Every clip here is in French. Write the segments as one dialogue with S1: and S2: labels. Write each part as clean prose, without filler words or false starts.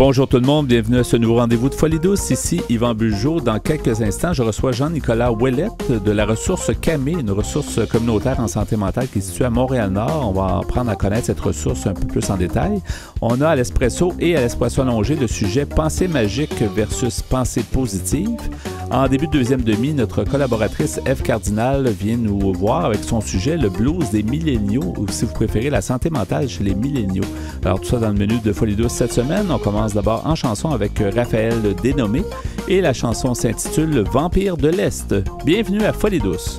S1: Bonjour tout le monde, bienvenue à ce nouveau rendez-vous de Folie douce. Ici Yvan Bugeaud. Dans quelques instants, je reçois Jean-Nicolas Ouellette de la ressource CAMé, une ressource communautaire en santé mentale qui est située à Montréal-Nord. On va apprendre à connaître cette ressource un peu plus en détail. On a à l'Espresso et à l'Espresso allongé le sujet pensée magique versus pensée positive. En début de deuxième demi, notre collaboratrice Ève Cardinal vient nous voir avec son sujet, le blues des milléniaux, ou si vous préférez, la santé mentale chez les milléniaux. Alors tout ça dans le menu de Folie douce cette semaine. On commence d'abord en chanson avec Raphaël Dénommé et la chanson s'intitule « Vampire de l'Est ». Bienvenue à Folie douce.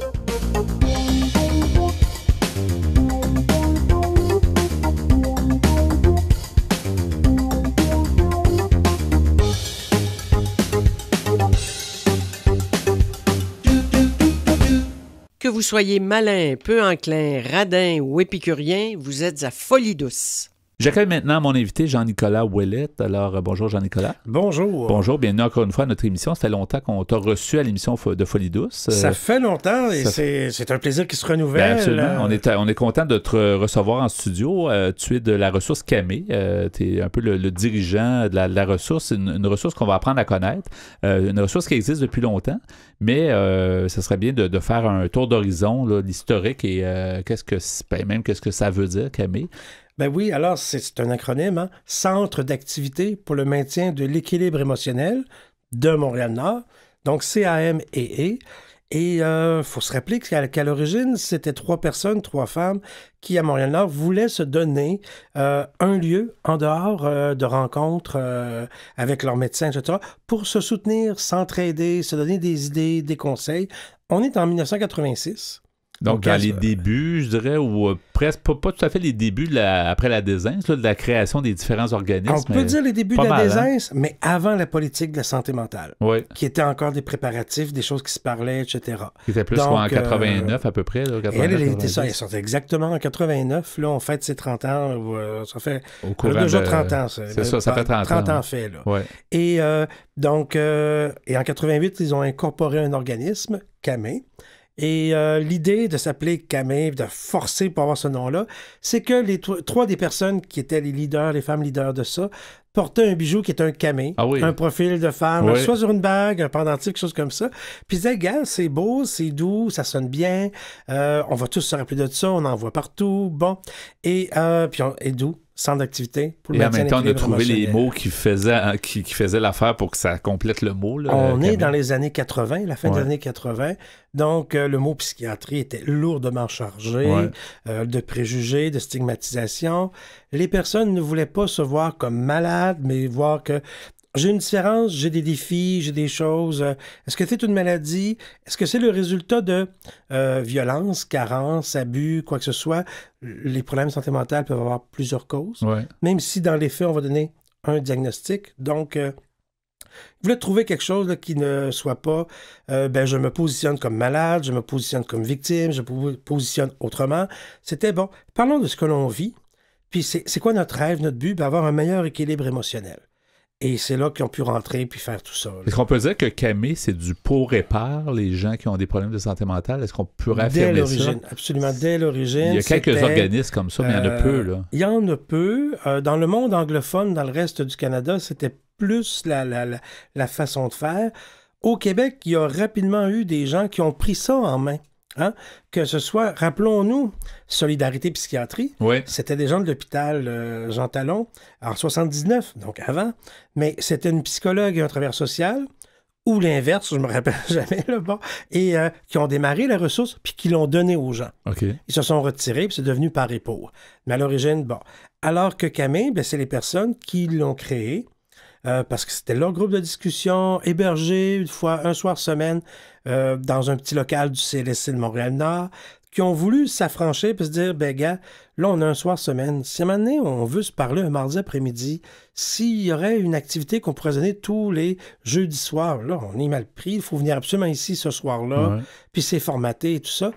S2: Que vous soyez malin, peu enclin, radin ou épicurien, vous êtes à Folie douce.
S1: J'accueille maintenant mon invité Jean-Nicolas Ouellette. Alors, bonjour Jean-Nicolas.
S3: Bonjour.
S1: Bonjour, bienvenue encore une fois à notre émission. Ça fait longtemps qu'on t'a reçu à l'émission de Folie douce.
S3: Ça fait longtemps et c'est un plaisir qui se renouvelle.
S1: Ben absolument. On est content de te recevoir en studio. Tu es de la ressource CAMé. Tu es un peu le dirigeant de la ressource, une ressource qu'on va apprendre à connaître. Une ressource qui existe depuis longtemps, mais ce serait bien de faire un tour d'horizon, là, l'historique et qu'est-ce que ça veut dire, CAMé.
S3: Ben oui, alors c'est un acronyme, hein? Centre d'activité pour le maintien de l'équilibre émotionnel de Montréal-Nord, donc CAMEE. Et il faut se rappeler qu'à l'origine, c'était 3 personnes, 3 femmes qui, à Montréal-Nord, voulaient se donner un lieu en dehors de rencontres avec leurs médecins, etc., pour se soutenir, s'entraider, se donner des idées, des conseils. On est en 1986.
S1: Donc, dans les débuts, je dirais, ou presque pas tout à fait les débuts après la désinence, de la création des différents organismes.
S3: On peut dire les débuts de la désinence,
S1: hein?
S3: Mais avant la politique de la santé mentale, qui était encore des préparatifs, des choses qui se parlaient, etc.
S1: Qui était plus en 89 à peu près. Là, 89,
S3: elle était ça, elle sortait exactement en 89. Là, on fête ses 30 ans. Ça fait
S1: déjà
S3: 30 ans.
S1: Ça fait 30
S3: ans fait. Là.
S1: Ouais.
S3: Et donc, en 88, ils ont incorporé un organisme, CAMé. Et l'idée de s'appeler CAMé, de forcer pour avoir ce nom-là, c'est que les 3 des personnes qui étaient les leaders, les femmes leaders de ça, portaient un bijou qui est un camé, un profil de femme, soit sur une bague, un pendentif, quelque chose comme ça. Puis ils disaient, gars, c'est beau, c'est doux, ça sonne bien, on va tous se rappeler de ça, on en voit partout, bon. Et doux. Centre d'activité pour le maintien de l'équilibre émotionnel.
S1: Et en même temps, on a trouvé les mots qui faisaient l'affaire pour que ça complète le mot. Là,
S3: on est dans les années 80, la fin des années 80. Donc, le mot psychiatrie était lourdement chargé de préjugés, de stigmatisation. Les personnes ne voulaient pas se voir comme malades, mais voir que j'ai une différence, j'ai des défis, j'ai des choses. Est-ce que c'est une maladie? Est-ce que c'est le résultat de violence, carence, abus, quoi que ce soit? Les problèmes de santé mentale peuvent avoir plusieurs causes, même si dans les faits, on va donner un diagnostic. Donc, je voulais trouver quelque chose là, qui ne soit pas je me positionne comme malade, je me positionne comme victime, je me positionne autrement. C'était bon. Parlons de ce que l'on vit. Puis c'est quoi notre rêve, notre but? Avoir un meilleur équilibre émotionnel. Et c'est là qu'ils ont pu rentrer puis faire tout ça. Là.
S1: Est-ce qu'on peut dire que CAMé, c'est du pour et par les gens qui ont des problèmes de santé mentale? Est-ce qu'on pourrait affirmer ça?
S3: Absolument, dès l'origine.
S1: Il y a quelques organismes comme ça, mais il y en a peu. Là.
S3: Il y en a peu. Dans le monde anglophone, dans le reste du Canada, c'était plus la façon de faire. Au Québec, il y a rapidement eu des gens qui ont pris ça en main. Hein? Que ce soit, rappelons-nous, Solidarité Psychiatrie, c'était des gens de l'hôpital Jean Talon en 79, donc avant, mais c'était une psychologue et un travailleur social, ou l'inverse, je me rappelle jamais, là, bon, et qui ont démarré la ressource puis qui l'ont donnée aux gens.
S1: Okay.
S3: Ils se sont retirés puis c'est devenu par et pour. Mais à l'origine, bon. Alors que CAMé, c'est les personnes qui l'ont créé, parce que c'était leur groupe de discussion, hébergé une fois, un soir semaine, dans un petit local du CLSC de Montréal-Nord, qui ont voulu s'affranchir et se dire, gars, là, on a un soir semaine. Si à un moment donné, on veut se parler un mardi après-midi, s'il y aurait une activité qu'on pourrait donner tous les jeudis soirs, là, on est mal pris, il faut venir absolument ici ce soir-là, puis c'est formaté et tout ça.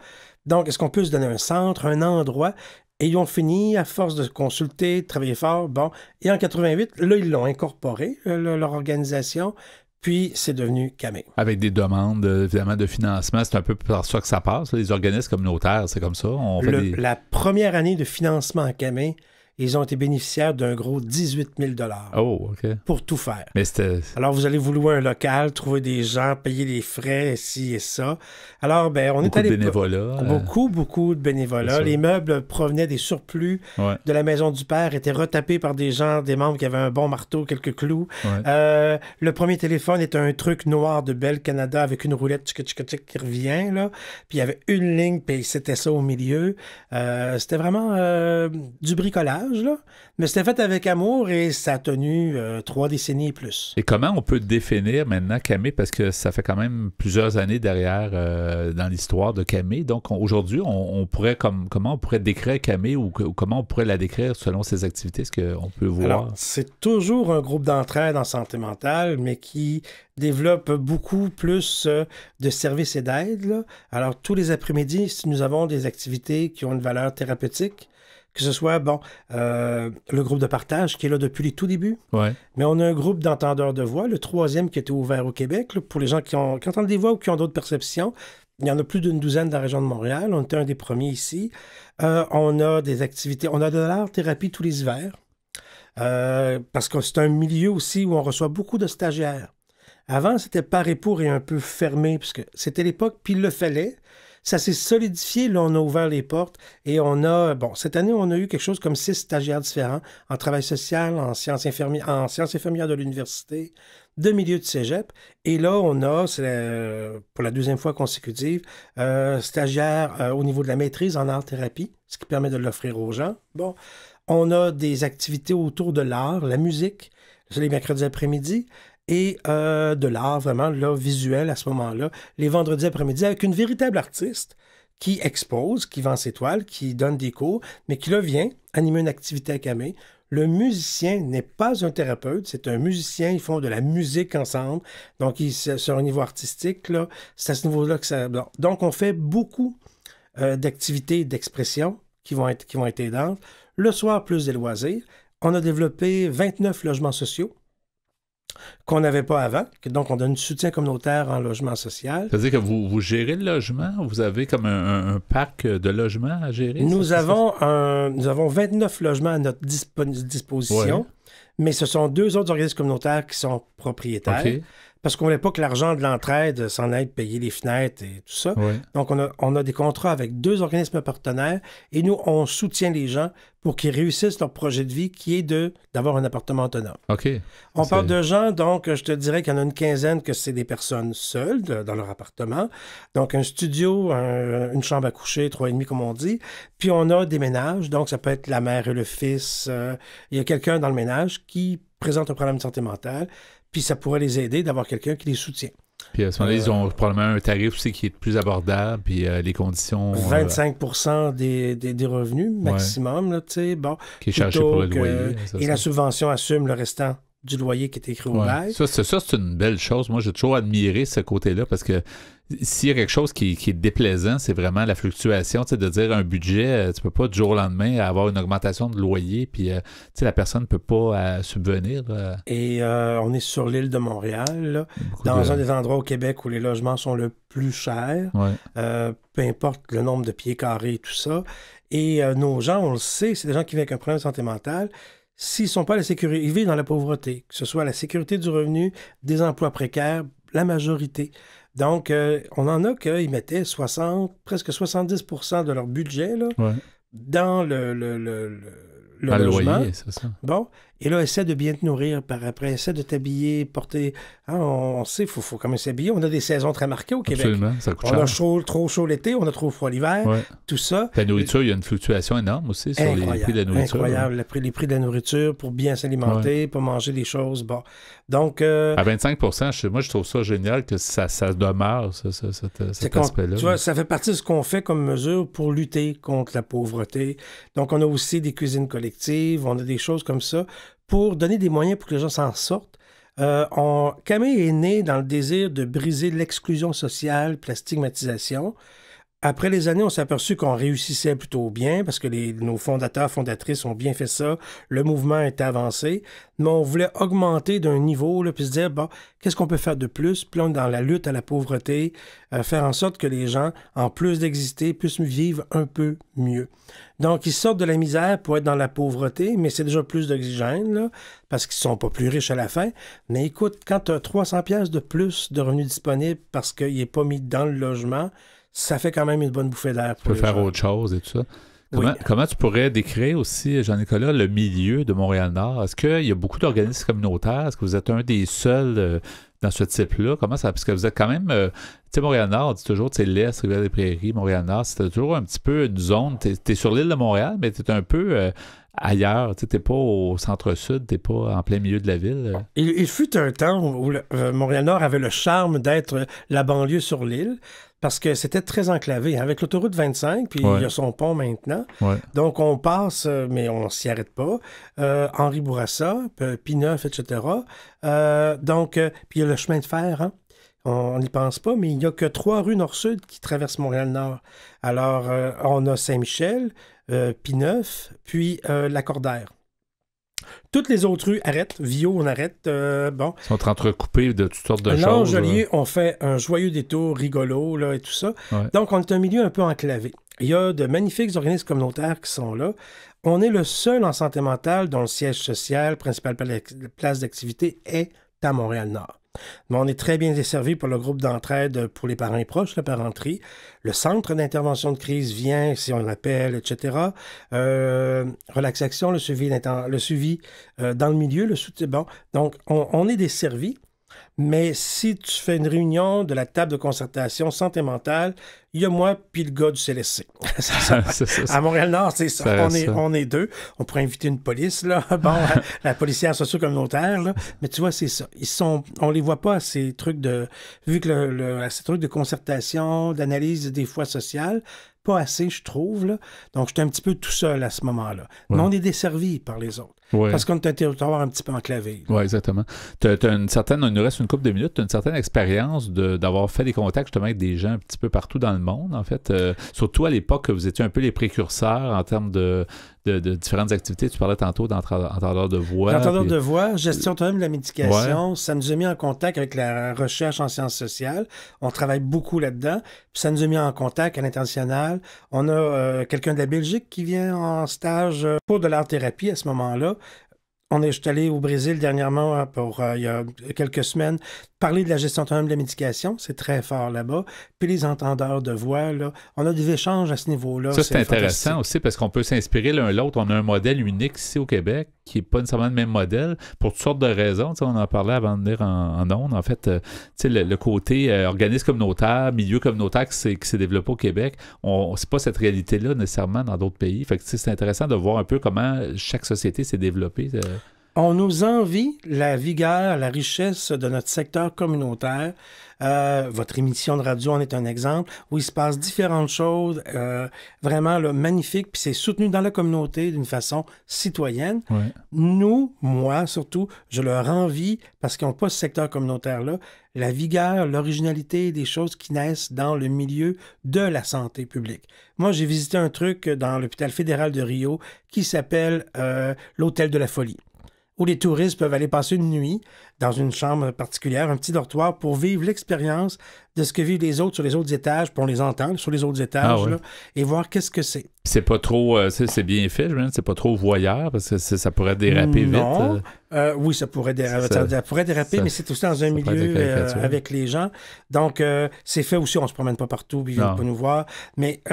S3: Donc, est-ce qu'on peut se donner un centre, un endroit? Et ils ont fini, à force de consulter, de travailler fort, bon. Et en 88, là, ils l'ont incorporé, leur organisation, puis c'est devenu CAMé.
S1: Avec des demandes, évidemment, de financement, c'est un peu par ça que ça passe. Les organismes communautaires, c'est comme ça.
S3: La première année de financement à CAMé, Ils ont été bénéficiaires d'un gros 18 000
S1: Oh, OK.
S3: pour tout faire.
S1: Mais c'était...
S3: Alors, vous allez vous louer un local, trouver des gens, payer les frais, ci et ça. Alors, on est allé...
S1: Beaucoup de bénévolat.
S3: Beaucoup de bénévolat. Les meubles provenaient des surplus de la maison du père, étaient retapés par des gens, des membres qui avaient un bon marteau, quelques clous. Le premier téléphone était un truc noir de Bell Canada avec une roulette qui revient, là. Puis il y avait une ligne, puis c'était ça au milieu. C'était vraiment du bricolage, là. Mais c'était fait avec amour et ça a tenu 3 décennies et plus.
S1: Et comment on peut définir maintenant Camé? Parce que ça fait quand même plusieurs années derrière dans l'histoire de Camé. Donc aujourd'hui, on pourrait comment on pourrait décrire Camé ou comment on pourrait la décrire selon ses activités? Est-ce qu'on peut voir?
S3: Alors, c'est toujours un groupe d'entraide en santé mentale, mais qui développe beaucoup plus de services et d'aide, là. Alors, tous les après-midi, si nous avons des activités qui ont une valeur thérapeutique, que ce soit, le groupe de partage qui est là depuis les tout débuts. Mais on a un groupe d'entendeurs de voix, le 3e qui a été ouvert au Québec, là, pour les gens qui entendent des voix ou qui ont d'autres perceptions. Il y en a plus d'une douzaine dans la région de Montréal. On était un des premiers ici. On a des activités. On a de l'art-thérapie tous les hivers. Parce que c'est un milieu aussi où on reçoit beaucoup de stagiaires. Avant, c'était par et pour et un peu fermé, puisque c'était l'époque, puis il le fallait. Ça s'est solidifié, là, on a ouvert les portes et on a, cette année, on a eu quelque chose comme 6 stagiaires différents en travail social, en sciences infirmières de l'université, de milieu de cégep. Et là, on a, pour la 2e fois consécutive, stagiaires au niveau de la maîtrise en art-thérapie, ce qui permet de l'offrir aux gens. On a des activités autour de l'art, la musique, c'est les mercredis après-midi. Et de l'art vraiment là, visuel à ce moment-là, les vendredis après-midi, avec une véritable artiste qui expose, qui vend ses toiles, qui donne des cours, mais qui là vient animer une activité à Camé. Le musicien n'est pas un thérapeute, c'est un musicien, ils font de la musique ensemble, donc sur un niveau artistique, là, c'est à ce niveau-là que ça... Donc on fait beaucoup d'activités d'expression qui vont être aidantes. Le soir, plus des loisirs. On a développé 29 logements sociaux qu'on n'avait pas avant. Donc, on donne du soutien communautaire en logement social.
S1: C'est-à-dire que vous gérez le logement? Vous avez comme un parc de logements à gérer?
S3: Nous avons 29 logements à notre disposition, mais ce sont 2 autres organismes communautaires qui sont propriétaires. Okay. Parce qu'on ne voulait pas que l'argent de l'entraide s'en aille payer les fenêtres et tout ça. Donc, on a des contrats avec 2 organismes partenaires et nous, on soutient les gens pour qu'ils réussissent leur projet de vie qui est d'avoir un appartement autonome. On parle de gens, donc, je te dirais qu'il y en a une quinzaine que c'est des personnes seules dans leur appartement. Donc, un studio, une chambre à coucher, 3,5 comme on dit. Puis, on a des ménages. Donc, ça peut être la mère et le fils. Il y a quelqu'un dans le ménage qui présente un problème de santé mentale. Puis ça pourrait les aider d'avoir quelqu'un qui les soutient.
S1: Puis à ce moment-là, ils ont probablement un tarif aussi qui est plus abordable, puis les conditions...
S3: 25% des revenus maximum, là, tu sais,
S1: qui est chargé pour le loyer.
S3: Et la subvention assume le restant du loyer qui est écrit au bail.
S1: Ça, c'est une belle chose. Moi, j'ai toujours admiré ce côté-là, parce que s'il y a quelque chose qui est déplaisant, c'est vraiment la fluctuation, tu sais, de dire un budget, tu peux pas du jour au lendemain avoir une augmentation de loyer, puis tu sais, la personne ne peut pas subvenir.
S3: Et on est sur l'île de Montréal, là, dans un des endroits au Québec où les logements sont le plus chers, peu importe le nombre de pieds carrés et tout ça. Et nos gens, on le sait, c'est des gens qui vivent avec un problème de santé mentale. S'ils ne sont pas à la sécurité, ils vivent dans la pauvreté, que ce soit la sécurité du revenu, des emplois précaires, la majorité. Donc, on en a qu'ils mettaient presque 70% de leur budget là, dans le logement.
S1: Loyer, c'est ça.
S3: Et là, essaie de bien te nourrir par après, essaie de t'habiller, porter... on sait, il faut quand même s'habiller. On a des saisons très marquées au Québec.
S1: Absolument, ça coûte cher.
S3: On a trop chaud l'été, on a trop froid l'hiver, tout ça.
S1: La nourriture, il y a une fluctuation énorme aussi sur les prix de la nourriture.
S3: Incroyable, les prix de la nourriture pour bien s'alimenter, pour manger des choses. Donc...
S1: à 25%, moi, je trouve ça génial que ça demeure, cet aspect-là.
S3: Tu vois, ça fait partie de ce qu'on fait comme mesure pour lutter contre la pauvreté. Donc, on a aussi des cuisines collectives, on a des choses comme ça pour donner des moyens pour que les gens s'en sortent. Camé est né dans le désir de briser l'exclusion sociale et la stigmatisation Après les années, on s'est aperçu qu'on réussissait plutôt bien parce que nos fondateurs, fondatrices ont bien fait ça. Le mouvement était avancé, mais on voulait augmenter d'un niveau, là, puis se dire, bon, qu'est-ce qu'on peut faire de plus? Puis là, on est dans la lutte à la pauvreté, faire en sorte que les gens, en plus d'exister, puissent vivre un peu mieux. Donc, ils sortent de la misère pour être dans la pauvreté, mais c'est déjà plus d'oxygène, là, parce qu'ils ne sont pas plus riches à la fin. Mais écoute, quand tu as 300 pièces de plus de revenus disponibles parce qu'il n'est pas mis dans le logement, ça fait quand même une bonne bouffée d'air.
S1: Tu peux faire autre chose et tout ça. Comment tu pourrais décrire aussi, Jean-Nicolas, le milieu de Montréal-Nord? Est-ce qu'il y a beaucoup d'organismes communautaires? Est-ce que vous êtes un des seuls dans ce type-là? Comment ça? Parce que vous êtes quand même... tu sais, Montréal-Nord, on dit toujours, tu sais, l'Est, Rivière-des-Prairies, Montréal-Nord, c'est toujours un petit peu une zone. Tu es sur l'île de Montréal, mais tu es un peu ailleurs. Tu n'es pas au centre-sud, tu n'es pas en plein milieu de la ville.
S3: Il fut un temps où Montréal-Nord avait le charme d'être la banlieue sur l'île. Parce que c'était très enclavé. Avec l'autoroute 25, puis il y a son pont maintenant. Ouais. Donc, on passe, mais on s'y arrête pas. Henri Bourassa, P9, etc. Puis il y a le chemin de fer, hein? On n'y pense pas, mais il n'y a que 3 rues nord-sud qui traversent Montréal-Nord. Alors, on a Saint-Michel, P9, puis Lacordaire. Toutes les autres rues arrêtent. Viau, on arrête. Ils
S1: sont entrecoupés de toutes sortes de choses.
S3: Non, Joliet, on fait un joyeux détour rigolo là, et tout ça. Ouais. Donc, on est un milieu un peu enclavé. Il y a de magnifiques organismes communautaires qui sont là. On est le seul en santé mentale dont le siège social, principale place d'activité, est à Montréal-Nord. Mais on est très bien desservi par le groupe d'entraide pour les parents et proches, la parenterie. Le centre d'intervention de crise vient, si on l'appelle, etc. Relaxation, le suivi dans le milieu, le soutien. Bon, donc, on est desservi. Mais si tu fais une réunion de la table de concertation santé mentale, il y a moi puis le gars du CLSC. À Montréal-Nord, c'est ça. On est 2. On pourrait inviter une police, là. Bon, la policière socio-communautaire, là. Mais tu vois, c'est ça. On les voit pas à ces trucs vu que à ces trucs de concertation, d'analyse des fois sociales, pas assez, je trouve, là. Donc, j'étais un petit peu tout seul à ce moment-là. Ouais. Mais on est desservi par les autres. Ouais. Parce qu'on est un territoire un petit peu enclavé.
S1: Oui, exactement. Il nous reste une couple de minutes, tu as une certaine expérience d'avoir fait des contacts justement avec des gens un petit peu partout dans le monde, en fait. Surtout à l'époque, vous étiez un peu les précurseurs en termes de différentes activités. Tu parlais tantôt d'entendeur de voix.
S3: Entendeur de voix, gestion autonome de la médication, ça nous a mis en contact avec la recherche en sciences sociales. On travaille beaucoup là-dedans. Puis ça nous a mis en contact à l'international. On a quelqu'un de la Belgique qui vient en stage pour de l'art-thérapie à ce moment-là. Je suis allé au Brésil dernièrement il y a quelques semaines parler de la gestion autonome de la médication. C'est très fort là-bas. Puis les entendeurs de voix, là, on a des échanges à ce niveau-là.
S1: Ça, c'est intéressant aussi parce qu'on peut s'inspirer l'un l'autre. On a un modèle unique ici au Québec qui n'est pas nécessairement le même modèle pour toutes sortes de raisons. On en parlait avant de venir en ondes. En fait, le côté organisme communautaire, milieu communautaire qui s'est développé au Québec, c'est pas cette réalité-là nécessairement dans d'autres pays. Fait que c'est intéressant de voir un peu comment chaque société s'est développée.
S3: On nous envie la vigueur, la richesse de notre secteur communautaire. Votre émission de radio en est un exemple où il se passe différentes choses vraiment là, magnifiques, puis c'est soutenu dans la communauté d'une façon citoyenne. Ouais. Nous, moi surtout, je leur envie, parce qu'ils n'ont pas ce secteur communautaire-là, la vigueur, l'originalité des choses qui naissent dans le milieu de la santé publique. Moi, j'ai visité un truc dans l'hôpital fédéral de Rio qui s'appelle l'Hôtel de la Folie, où les touristes peuvent aller passer une nuit dans une chambre particulière, un petit dortoir, pour vivre l'expérience de ce que vivent les autres sur les autres étages, puis on les entend sur les autres étages, là, et voir qu'est-ce que c'est.
S1: C'est pas trop... c'est bien fait, je veux dire, c'est pas trop voyeur, parce que ça pourrait déraper vite.
S3: Oui, ça pourrait déraper, mais c'est aussi dans un milieu avec les gens. Donc, c'est fait aussi, on se promène pas partout, puis ils viennent pas nous voir. Mais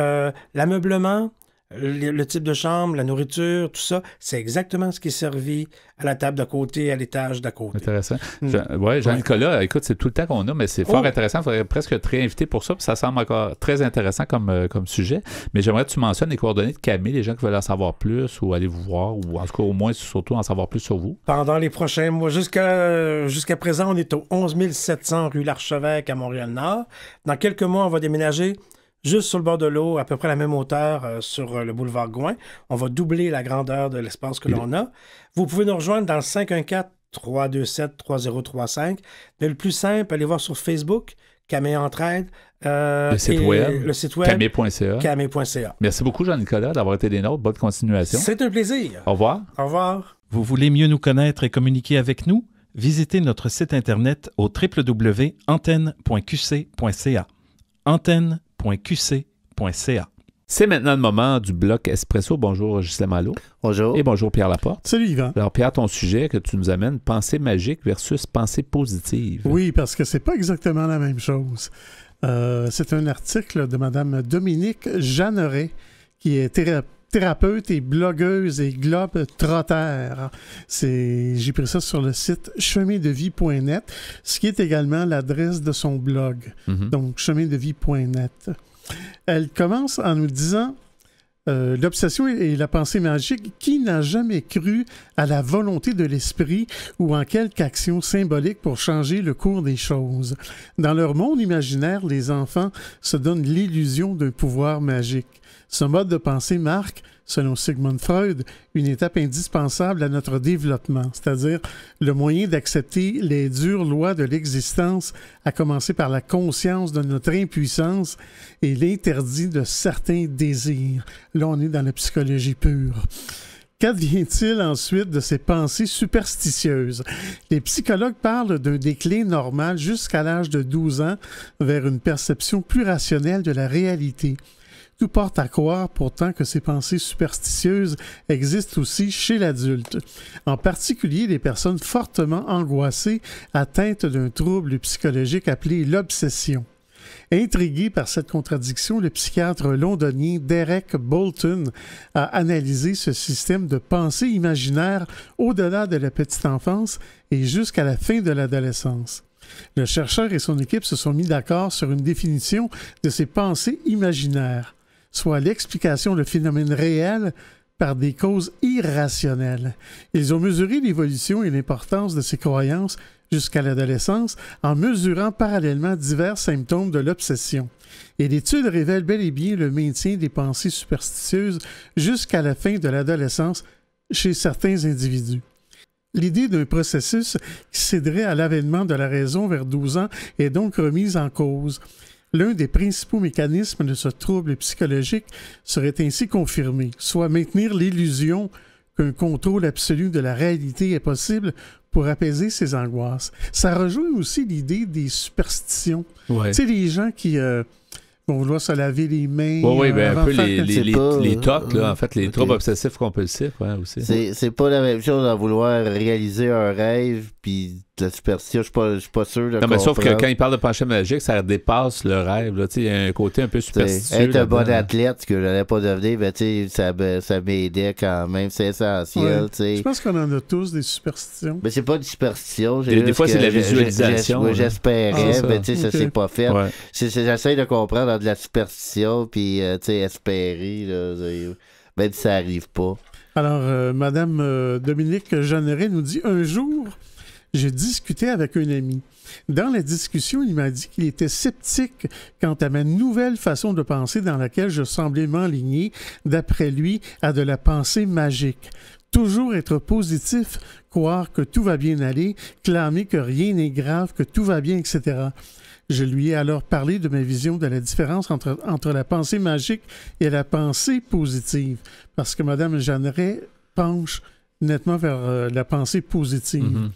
S3: l'ameublement... Le type de chambre, la nourriture, tout ça, c'est exactement ce qui est servi à la table d'à côté, à l'étage d'à côté.
S1: Intéressant. Jean-Nicolas, écoute, c'est tout le temps qu'on a, mais c'est fort intéressant. Il faudrait presque te réinviter pour ça, puis ça semble encore très intéressant comme sujet. Mais j'aimerais que tu mentionnes les coordonnées de Camille, les gens qui veulent en savoir plus ou aller vous voir, ou en tout cas au moins surtout en savoir plus sur vous.
S3: Pendant les prochains mois, jusqu'à présent, on est au 11 700 rue l'Archevêque à Montréal-Nord. Dans quelques mois, on va déménager juste sur le bord de l'eau, à peu près à la même hauteur sur le boulevard Gouin. On va doubler la grandeur de l'espace que l'on a. Vous pouvez nous rejoindre dans le 514-327-3035. Mais le plus simple, allez voir sur Facebook, Camé Entraide.
S1: Le site web. Camé.ca.
S3: Camé.ca.
S1: Merci beaucoup, Jean-Nicolas, d'avoir été des nôtres. Bonne continuation.
S3: C'est un plaisir.
S1: Au revoir.
S3: Au revoir.
S4: Vous voulez mieux nous connaître et communiquer avec nous? Visitez notre site Internet au www.antenne.qc.ca. antenne.qc.ca.
S1: C'est maintenant le moment du bloc Espresso. Bonjour, Ghislain Malo.
S5: Bonjour.
S1: Et bonjour, Pierre Laporte.
S6: Salut, Yvan.
S1: Alors, Pierre, ton sujet que tu nous amènes, pensée magique versus pensée positive.
S6: Oui, parce que c'est pas exactement la même chose. C'est un article de Mme Dominique Jeanneret, qui est thérapeute et blogueuse et globe-trotteur. J'ai pris ça sur le site chemindevie.net, ce qui est également l'adresse de son blog. Donc, chemindevie.net. Elle commence en nous disant l'obsession et la pensée magique, qui n'a jamais cru à la volonté de l'esprit ou en quelque action symbolique pour changer le cours des choses? Dans leur monde imaginaire, les enfants se donnent l'illusion d'un pouvoir magique. Ce mode de pensée marque, selon Sigmund Freud, une étape indispensable à notre développement, c'est-à-dire le moyen d'accepter les dures lois de l'existence, à commencer par la conscience de notre impuissance et l'interdit de certains désirs. Là, on est dans la psychologie pure. Qu'advient-il ensuite de ces pensées superstitieuses? Les psychologues parlent d'un déclin normal jusqu'à l'âge de 12 ans vers une perception plus rationnelle de la réalité. Tout porte à croire pourtant que ces pensées superstitieuses existent aussi chez l'adulte, en particulier les personnes fortement angoissées atteintes d'un trouble psychologique appelé l'obsession. Intrigué par cette contradiction, le psychiatre londonien Derek Bolton a analysé ce système de pensée imaginaire au-delà de la petite enfance et jusqu'à la fin de l'adolescence. Le chercheur et son équipe se sont mis d'accord sur une définition de ces pensées imaginaires, soit l'explication de phénomènes réels par des causes irrationnelles. Ils ont mesuré l'évolution et l'importance de ces croyances jusqu'à l'adolescence en mesurant parallèlement divers symptômes de l'obsession. Et l'étude révèle bel et bien le maintien des pensées superstitieuses jusqu'à la fin de l'adolescence chez certains individus. L'idée d'un processus qui céderait à l'avènement de la raison vers 12 ans est donc remise en cause. L'un des principaux mécanismes de ce trouble psychologique serait ainsi confirmé, soit maintenir l'illusion qu'un contrôle absolu de la réalité est possible pour apaiser ses angoisses. Ça rejoint aussi l'idée des superstitions. Ouais. Tu sais, les gens qui vont vouloir se laver les mains.
S1: Oui, bien un peu les TOC, là, en fait, les troubles obsessifs compulsifs aussi.
S5: C'est pas la même chose à vouloir réaliser un rêve, puis la superstition, je suis pas sûr de
S1: non, mais sauf que quand il parle de pensée magique, ça dépasse le rêve. Il y a un côté un peu superstitieux.
S5: Être un bon athlète, ce que je n'allais pas devenir, ben, ça m'aidait quand même. C'est essentiel.
S6: Ouais. Je pense qu'on en a tous des superstitions.
S5: Mais c'est pas une superstition.
S1: Des fois, c'est de la visualisation.
S5: J'espérais, mais ça s'est pas fait. Ouais. J'essaie de comprendre dans de la superstition, puis espérer, là, même si ça n'arrive pas.
S6: Alors, Madame Dominique Jeanneret nous dit « Un jour, j'ai discuté avec un ami. Dans la discussion, il m'a dit qu'il était sceptique quant à ma nouvelle façon de penser dans laquelle je semblais m'enligner, d'après lui, à de la pensée magique. Toujours être positif, croire que tout va bien aller, clamer que rien n'est grave, que tout va bien, etc. Je lui ai alors parlé de ma vision de la différence entre la pensée magique et la pensée positive, parce que Mme Jeanneret penche nettement vers la pensée positive. Mm-hmm.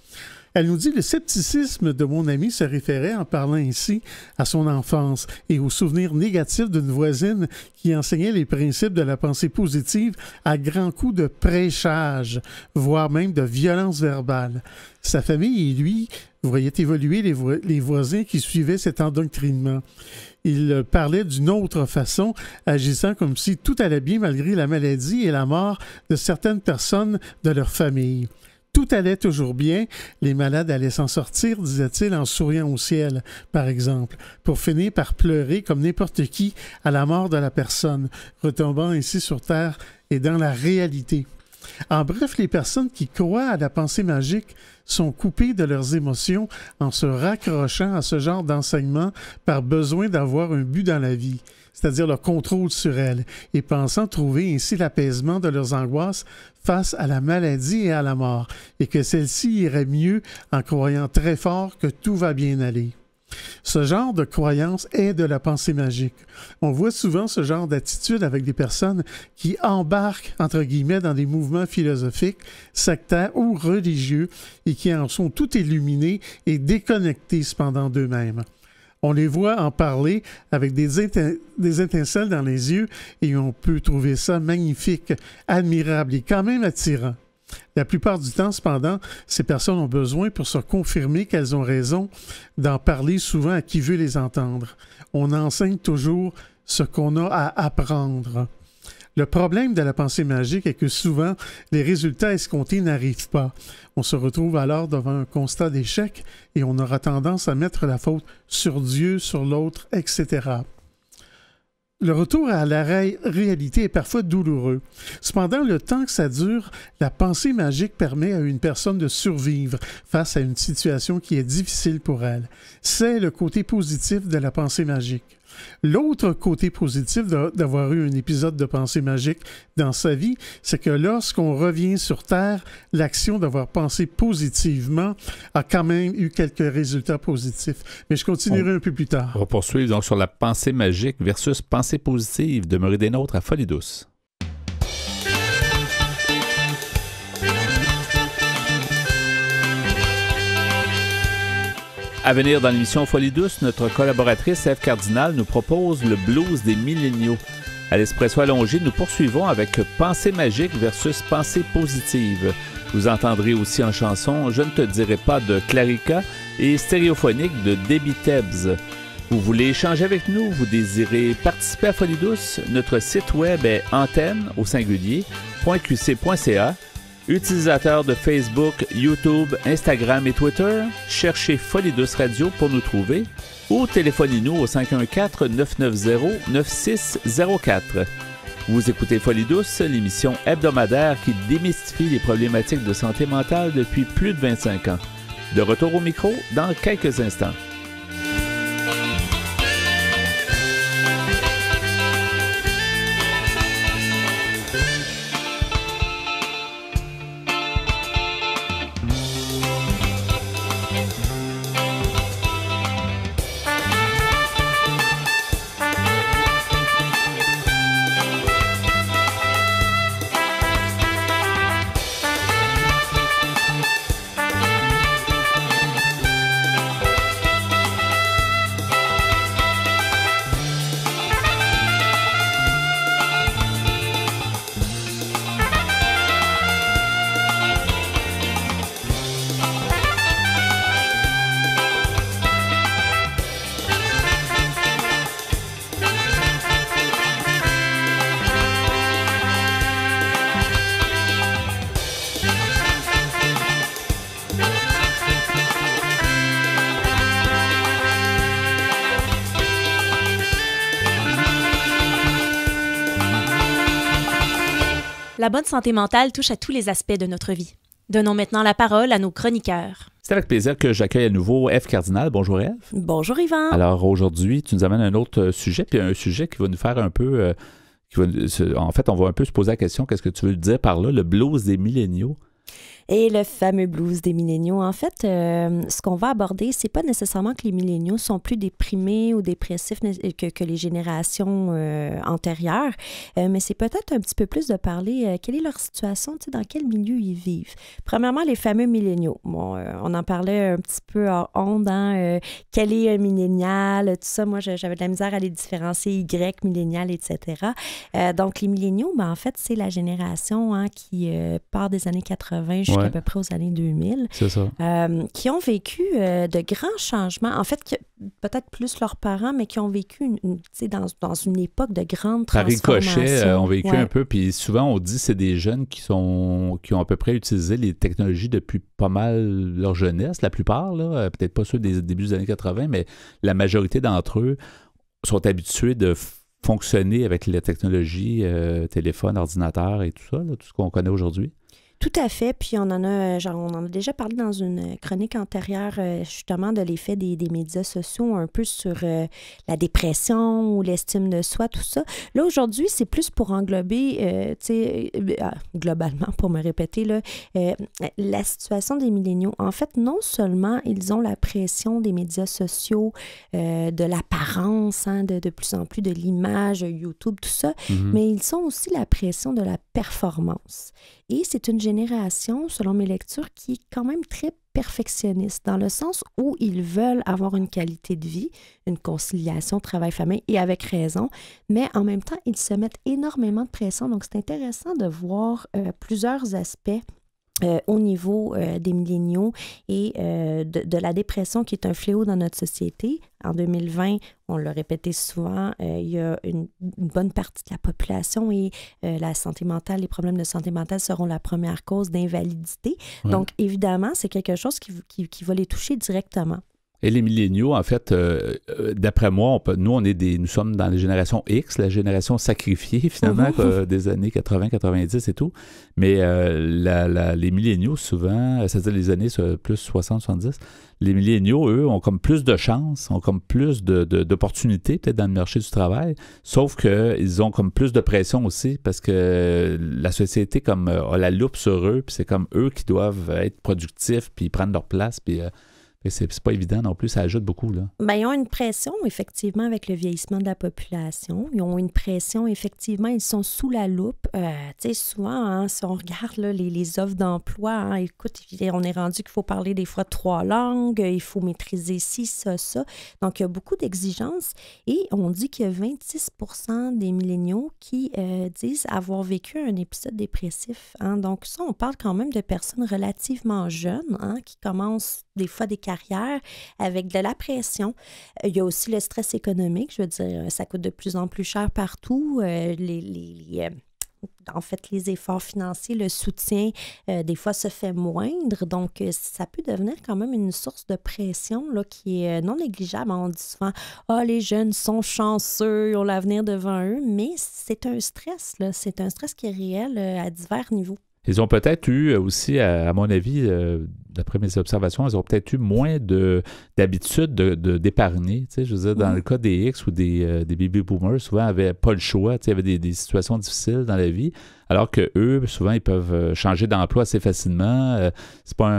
S6: Elle nous dit « Le scepticisme de mon ami se référait, en parlant ainsi, à son enfance et aux souvenirs négatifs d'une voisine qui enseignait les principes de la pensée positive à grands coups de prêchage, voire même de violence verbale. Sa famille et lui voyaient évoluer les voisins qui suivaient cet endoctrinement. Il parlait d'une autre façon, agissant comme si tout allait bien malgré la maladie et la mort de certaines personnes de leur famille. Tout allait toujours bien, les malades allaient s'en sortir, disait-il en souriant au ciel, par exemple, pour finir par pleurer comme n'importe qui à la mort de la personne, retombant ainsi sur terre et dans la réalité. En bref, les personnes qui croient à la pensée magique sont coupées de leurs émotions en se raccrochant à ce genre d'enseignement par besoin d'avoir un but dans la vie, c'est-à-dire le contrôle sur elles, et pensant trouver ainsi l'apaisement de leurs angoisses face à la maladie et à la mort, et que celle-ci irait mieux en croyant très fort que tout va bien aller. Ce genre de croyance est de la pensée magique. On voit souvent ce genre d'attitude avec des personnes qui embarquent, entre guillemets, dans des mouvements philosophiques, sectaires ou religieux et qui en sont tout illuminés et déconnectés cependant d'eux-mêmes. On les voit en parler avec des étincelles dans les yeux et on peut trouver ça magnifique, admirable et quand même attirant. La plupart du temps, cependant, ces personnes ont besoin pour se confirmer qu'elles ont raison d'en parler souvent à qui veut les entendre. On enseigne toujours ce qu'on a à apprendre. Le problème de la pensée magique est que souvent, les résultats escomptés n'arrivent pas. On se retrouve alors devant un constat d'échec et on aura tendance à mettre la faute sur Dieu, sur l'autre, etc. Le retour à la réalité est parfois douloureux. Cependant, le temps que ça dure, la pensée magique permet à une personne de survivre face à une situation qui est difficile pour elle. C'est le côté positif de la pensée magique. L'autre côté positif d'avoir eu un épisode de pensée magique dans sa vie, c'est que lorsqu'on revient sur Terre, l'action d'avoir pensé positivement a quand même eu quelques résultats positifs. Mais je continuerai un peu plus tard.
S1: On va poursuivre donc sur la pensée magique versus pensée positive. Demeurez des nôtres à Folie douce. À venir dans l'émission Folie douce, notre collaboratrice Ève Cardinal nous propose le blues des milléniaux. À l'Espresso allongé, nous poursuivons avec pensée magique versus pensée positive. Vous entendrez aussi en chanson Je ne te dirai pas de Clarica et Stéréophonique de Debbie Tebbs. Vous voulez échanger avec nous? Vous désirez participer à Folie douce? Notre site web est antenne au singulier .qc.ca. Utilisateurs de Facebook, YouTube, Instagram et Twitter, cherchez Folie douce Radio pour nous trouver ou téléphonez-nous au 514-990-9604. Vous écoutez Folie douce, l'émission hebdomadaire qui démystifie les problématiques de santé mentale depuis plus de 25 ans. De retour au micro dans quelques instants.
S7: La bonne santé mentale touche à tous les aspects de notre vie. Donnons maintenant la parole à nos chroniqueurs.
S1: C'est avec plaisir que j'accueille à nouveau Ève Cardinal. Bonjour Ève.
S7: Bonjour Yvan.
S1: Alors aujourd'hui, tu nous amènes un autre sujet, puis un sujet qui va nous faire un peu... en fait, on va un peu se poser la question, qu'est-ce que tu veux dire par là, le blues des milléniaux?
S8: Et le fameux blues des milléniaux. En fait, ce qu'on va aborder, c'est pas nécessairement que les milléniaux sont plus déprimés ou dépressifs que les générations antérieures, mais c'est peut-être un petit peu plus de parler quelle est leur situation, dans quel milieu ils vivent. Premièrement, les fameux milléniaux. Bon, on en parlait un petit peu en ondes, quel est un millénial, tout ça. Moi, j'avais de la misère à les différencier, Y, millénial, etc. Donc, les milléniaux, en fait, c'est la génération qui part des années 80 jusqu'à à peu près aux années 2000.
S1: C'est ça.
S8: Qui ont vécu de grands changements. En fait, peut-être plus leurs parents, mais qui ont vécu dans une époque de grande transformation.
S1: Par ricochet, ont vécu un peu. Puis souvent, on dit que c'est des jeunes qui ont à peu près utilisé les technologies depuis pas mal leur jeunesse, la plupart, là, peut-être pas ceux des débuts des années 80, mais la majorité d'entre eux sont habitués de fonctionner avec la technologie, téléphone, ordinateur et tout ça, là, tout ce qu'on connaît aujourd'hui.
S8: Tout à fait. Puis on en a déjà parlé dans une chronique antérieure, justement, de l'effet des médias sociaux, un peu sur la dépression ou l'estime de soi, tout ça. Là, aujourd'hui, c'est plus pour englober, globalement, pour me répéter, là, la situation des milléniaux. En fait, non seulement ils ont la pression des médias sociaux, de l'apparence, de plus en plus de l'image, YouTube, tout ça, mais ils ont aussi la pression de la performance. Et c'est une génération, selon mes lectures, qui est quand même très perfectionniste, dans le sens où ils veulent avoir une qualité de vie, une conciliation travail-famille, et avec raison, mais en même temps, ils se mettent énormément de pression. Donc, c'est intéressant de voir plusieurs aspects au niveau des milléniaux et de la dépression qui est un fléau dans notre société. En 2020, on l'a répété souvent, il y a une bonne partie de la population et la santé mentale, les problèmes de santé mentale seront la première cause d'invalidité. Ouais. Donc, évidemment, c'est quelque chose qui va les toucher directement.
S1: Et les milléniaux, en fait, d'après moi, nous sommes dans la génération X, la génération sacrifiée, finalement, des années 80-90 et tout. Mais les milléniaux, souvent, c'est-à-dire les années plus 60-70, les milléniaux, eux, ont comme plus de chance, ont comme plus d'opportunités, peut-être dans le marché du travail, sauf qu'ils ont comme plus de pression aussi, parce que la société comme a la loupe sur eux, puis c'est comme eux qui doivent être productifs, puis prendre leur place, puis... c'est pas évident non plus, ça ajoute beaucoup, là.
S8: Bien, ils ont une pression, effectivement, avec le vieillissement de la population. Ils ont une pression, effectivement, ils sont sous la loupe. Tu sais, souvent, si on regarde là, les offres d'emploi, écoute, on est rendu qu'il faut parler des fois 3 langues, il faut maîtriser ci, ça. Donc, il y a beaucoup d'exigences et on dit qu'il y a 26% des milléniaux qui disent avoir vécu un épisode dépressif. Donc, ça, on parle quand même de personnes relativement jeunes qui commencent des fois des carrières avec de la pression. Il y a aussi le stress économique. Je veux dire, ça coûte de plus en plus cher partout. En fait, les efforts financiers, le soutien, des fois, se fait moindre. Donc, ça peut devenir quand même une source de pression là, qui est non négligeable. On dit souvent « les jeunes sont chanceux, ils ont l'avenir devant eux », mais c'est un stress, là. C'est un stress qui est réel à divers niveaux.
S1: Ils ont peut-être eu aussi, à mon avis, d'après mes observations, ils ont peut-être eu moins d'habitude d'épargner. Tu sais, je veux dire, dans le cas des X ou des baby boomers, souvent, n'avaient pas le choix. Tu sais, il y avait des situations difficiles dans la vie, alors qu'eux, souvent, ils peuvent changer d'emploi assez facilement. C'est pas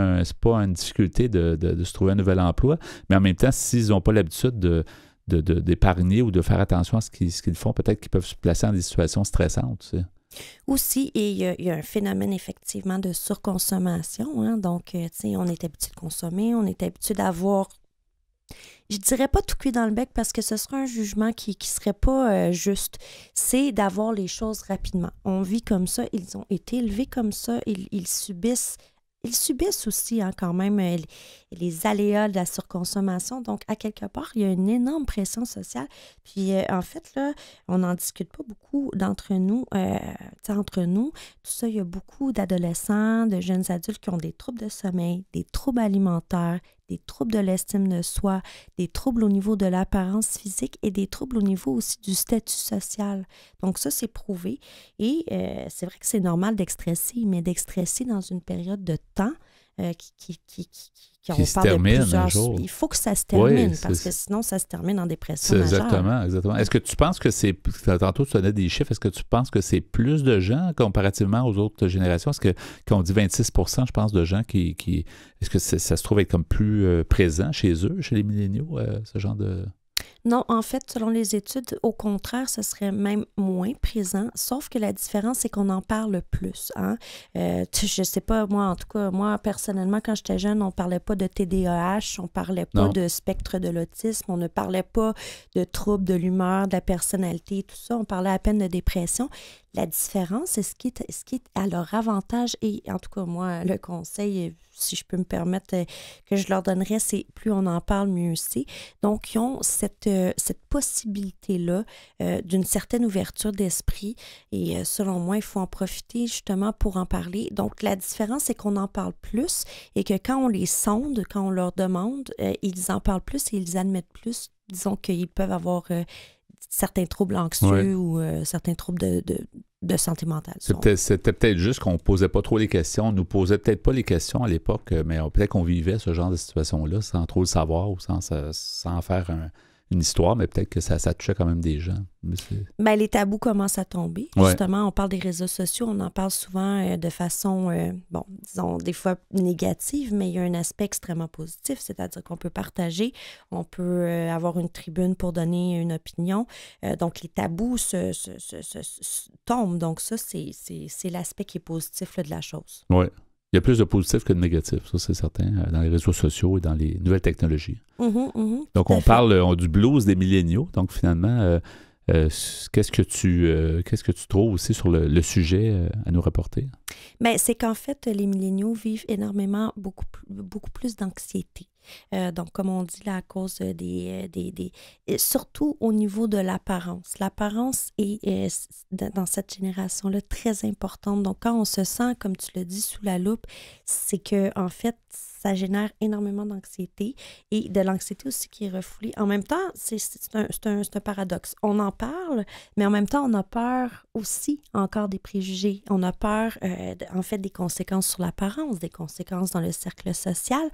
S1: une difficulté de se trouver un nouvel emploi, mais en même temps, s'ils n'ont pas l'habitude d'épargner ou de faire attention à ce qu'ils font, peut-être qu'ils peuvent se placer dans des situations stressantes, tu sais.
S8: Aussi, et il y a un phénomène effectivement de surconsommation. Donc, tu sais, on est habitué de consommer, on est habitué d'avoir, je dirais pas tout cuit dans le bec parce que ce serait un jugement qui serait pas juste. C'est d'avoir les choses rapidement. On vit comme ça, ils ont été élevés comme ça, ils subissent aussi quand même les aléas de la surconsommation. Donc, à quelque part, il y a une énorme pression sociale. Puis, en fait, là, on n'en discute pas beaucoup d'entre nous. Entre nous, tout ça, il y a beaucoup d'adolescents, de jeunes adultes qui ont des troubles de sommeil, des troubles alimentaires, des troubles de l'estime de soi, des troubles au niveau de l'apparence physique et des troubles au niveau aussi du statut social. Donc ça, c'est prouvé. Et c'est vrai que c'est normal d'extresser, mais d'extresser dans une période de temps
S1: qui se termine un jour.
S8: Il faut que ça se termine, parce que sinon, ça se termine en dépression majeure.
S1: Exactement. Est-ce que tu penses que c'est... Tantôt, tu donnais des chiffres. Est-ce que tu penses que c'est plus de gens comparativement aux autres générations? Est-ce qu'on dit 26%, je pense, de gens qui est-ce que ça se trouve être comme plus présent chez eux, chez les milléniaux, ce genre de...
S8: Non, en fait, selon les études, au contraire, ce serait même moins présent, sauf que la différence, c'est qu'on en parle plus. Je sais pas, moi, en tout cas, moi, personnellement, quand j'étais jeune, on parlait pas de TDAH, on parlait pas de spectre de l'autisme, on ne parlait pas de troubles de l'humeur, de la personnalité, tout ça, on parlait à peine de dépression. La différence, c'est ce qui est à leur avantage et, en tout cas, moi, le conseil, si je peux me permettre, que je leur donnerais, c'est plus on en parle, mieux c'est. Donc, ils ont cette possibilité-là d'une certaine ouverture d'esprit et selon moi, il faut en profiter justement pour en parler. Donc, la différence, c'est qu'on en parle plus et que quand on les sonde, quand on leur demande, ils en parlent plus et ils admettent plus. Disons qu'ils peuvent avoir certains troubles anxieux ou certains troubles de santé mentale.
S1: C'était peut-être juste qu'on ne posait pas trop les questions. On ne nous posait peut-être pas les questions à l'époque, mais peut-être qu'on vivait ce genre de situation-là sans trop le savoir ou sans en faire une histoire, mais peut-être que ça touchait quand même des gens.
S8: Ben, les tabous commencent à tomber.
S1: Ouais.
S8: Justement, on parle des réseaux sociaux, on en parle souvent de façon, disons, des fois négative, mais il y a un aspect extrêmement positif, c'est-à-dire qu'on peut partager, on peut avoir une tribune pour donner une opinion. Donc, les tabous tombent. Donc, ça, c'est l'aspect qui est positif là, de la chose.
S1: Oui. Il y a plus de positifs que de négatifs, ça c'est certain, dans les réseaux sociaux et dans les nouvelles technologies. Donc on parle du blues des milléniaux. Donc finalement, qu'est-ce que tu trouves aussi sur le sujet à nous rapporter?
S8: Bien, c'est qu'en fait, les milléniaux vivent énormément, beaucoup plus d'anxiété. Donc, comme on dit là, à cause surtout au niveau de l'apparence. L'apparence est dans cette génération-là très importante. Donc, quand on se sent, comme tu l'as dit, sous la loupe, c'est que en fait, ça génère énormément d'anxiété et de l'anxiété aussi qui est refoulée. En même temps, c'est un paradoxe. On en parle, mais en même temps, on a peur aussi encore des préjugés. On a peur, en fait, des conséquences sur l'apparence, des conséquences dans le cercle social.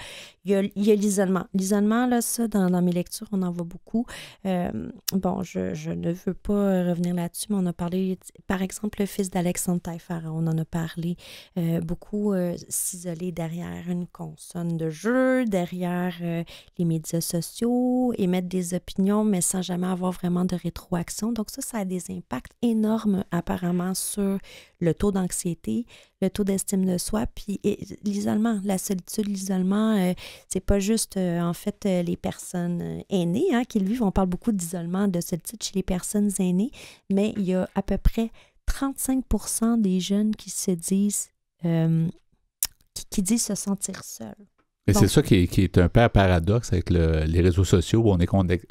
S8: Il y a l'isolement. L'isolement, là, ça, dans mes lectures, on en voit beaucoup. Je ne veux pas revenir là-dessus, mais on a parlé, par exemple, le fils d'Alexandre Taillefer, on en a parlé beaucoup, s'isoler derrière une console de jeu, derrière les médias sociaux, émettre des opinions, mais sans jamais avoir vraiment de rétroaction. Donc ça a des impacts énormes apparemment sur le taux d'anxiété, le taux d'estime de soi, puis l'isolement, la solitude, l'isolement, c'est pas juste en fait les personnes aînées qui le vivent. On parle beaucoup d'isolement, de solitude chez les personnes aînées, mais il y a à peu près 35% des jeunes qui se disent qui disent se sentir seuls.
S1: Et c'est ça qui est un peu un paradoxe avec les réseaux sociaux où on est